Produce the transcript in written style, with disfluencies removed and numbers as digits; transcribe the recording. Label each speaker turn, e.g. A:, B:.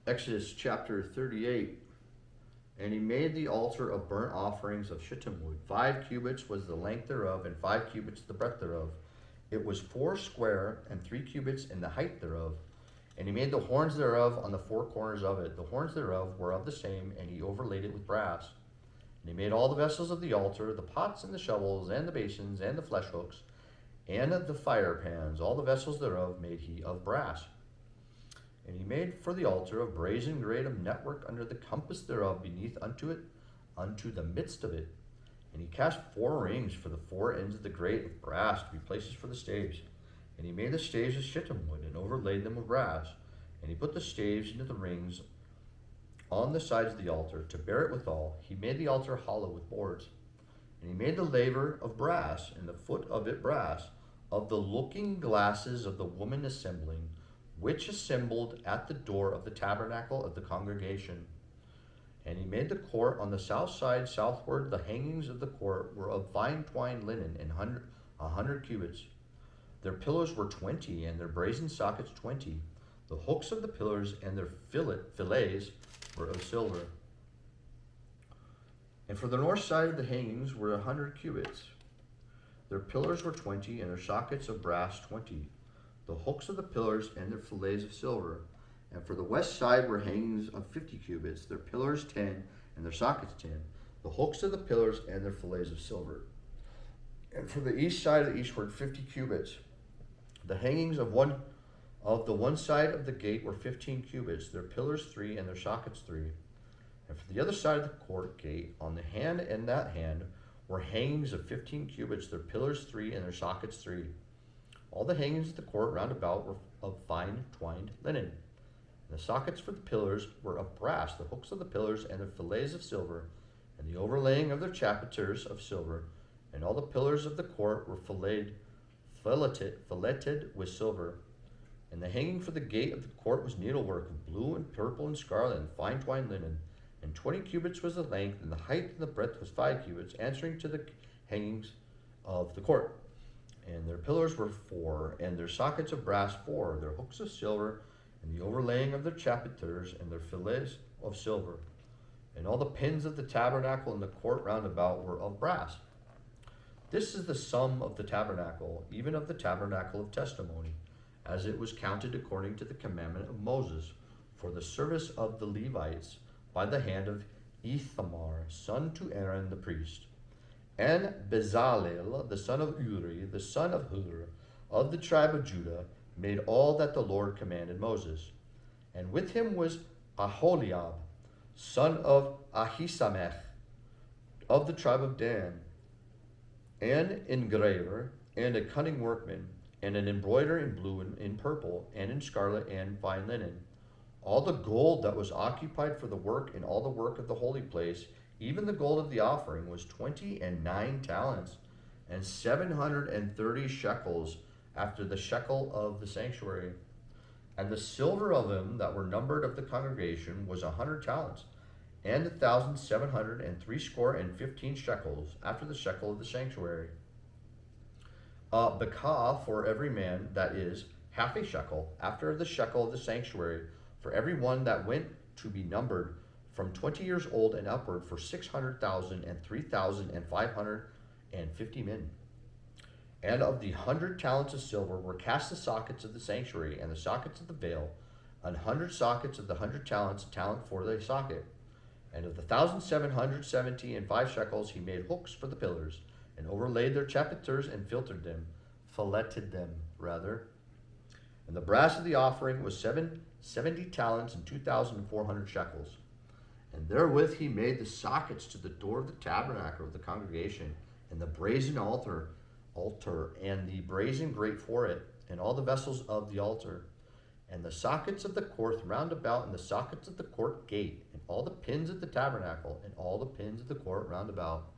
A: Exodus chapter 38. And he made the altar of burnt offerings of shittim wood. 5 cubits was the length thereof, and 5 cubits the breadth thereof. It was foursquare, and 3 cubits in the height thereof. And he made the horns thereof on the 4 corners of it. The horns thereof were of the same, and he overlaid it with brass. And he made all the vessels of the altar, the pots and the shovels, and the basons, and the fleshhooks, and the firepans. All the vessels thereof made he of brass. And he made for the altar a brasen grate of network under the compass thereof beneath unto it, unto the midst of it. And he cast 4 rings for the 4 ends of the grate of brass to be places for the staves. And he made the staves of shittim wood, and overlaid them with brass. And he put the staves into the rings on the sides of the altar, to bear it withal. He made the altar hollow with boards. And he made the laver of brass, and the foot of it brass, of the looking glasses of the woman assembling, which assembled at the door of the tabernacle of the congregation. And he made the court on the south side southward. The hangings of the court were of fine twined linen, and 100 cubits. Their pillars were 20, and their brazen sockets 20. The hooks of the pillars and their fillets were of silver. And for the north side of the hangings were 100 cubits. Their pillars were 20, and their sockets of brass 20. The hooks of the pillars and their fillets of silver. And for the west side were hangings of 50 cubits, their pillars 10, and their sockets 10. The hooks of the pillars and their fillets of silver. And for the east side of the eastward 50 cubits. The hangings of the one side of the gate were 15 cubits, their pillars 3, and their sockets 3. And for the other side of the court gate, on the hand and that hand, were hangings of 15 cubits, their pillars 3, and their sockets 3. All the hangings of the court round about were of fine twined linen. And the sockets for the pillars were of brass, the hooks of the pillars and their fillets of silver, and the overlaying of their chapiters of silver. And all the pillars of the court were filleted with silver. And the hanging for the gate of the court was needlework of blue and purple and scarlet and fine twined linen. And 20 cubits was the length, and the height and the breadth was 5 cubits, answering to the hangings of the court. And their pillars were 4, and their sockets of brass 4, their hooks of silver, and the overlaying of their chapiters, and their fillets of silver. And all the pins of the tabernacle in the court round about were of brass. This is the sum of the tabernacle, even of the tabernacle of testimony, as it was counted according to the commandment of Moses, for the service of the Levites, by the hand of Ithamar, son to Aaron the priest. And Bezalel, the son of Uri, the son of Hur, of the tribe of Judah, made all that the Lord commanded Moses. And with him was Aholiab, son of Ahisamach, of the tribe of Dan, an engraver, and a cunning workman, and an embroiderer in blue and in purple, and in scarlet and fine linen. All the gold that was occupied for the work and all the work of the holy place, even the gold of the offering, was 29 talents, and 730 shekels, after the shekel of the sanctuary. And the silver of them that were numbered of the congregation was 100 talents, and 1,760 shekels, after the shekel of the sanctuary. Bekah for every man, that is, half a shekel, after the shekel of the sanctuary, for every one that went to be numbered, from 20 years old and upward, for 600,000 and 3,550 men. And of the 100 talents of silver were cast the sockets of the sanctuary and the sockets of the veil, 100 sockets of the 100 talents, a talent for the socket. And of the 1,770 and 5 shekels he made hooks for the pillars, and overlaid their chapiters and filleted them. And the brass of the offering was 70 talents and 2,400 shekels. And therewith he made the sockets to the door of the tabernacle of the congregation, and the brazen altar, and the brazen grate for it, and all the vessels of the altar, and the sockets of the court round about, and the sockets of the court gate, and all the pins of the tabernacle, and all the pins of the court round about.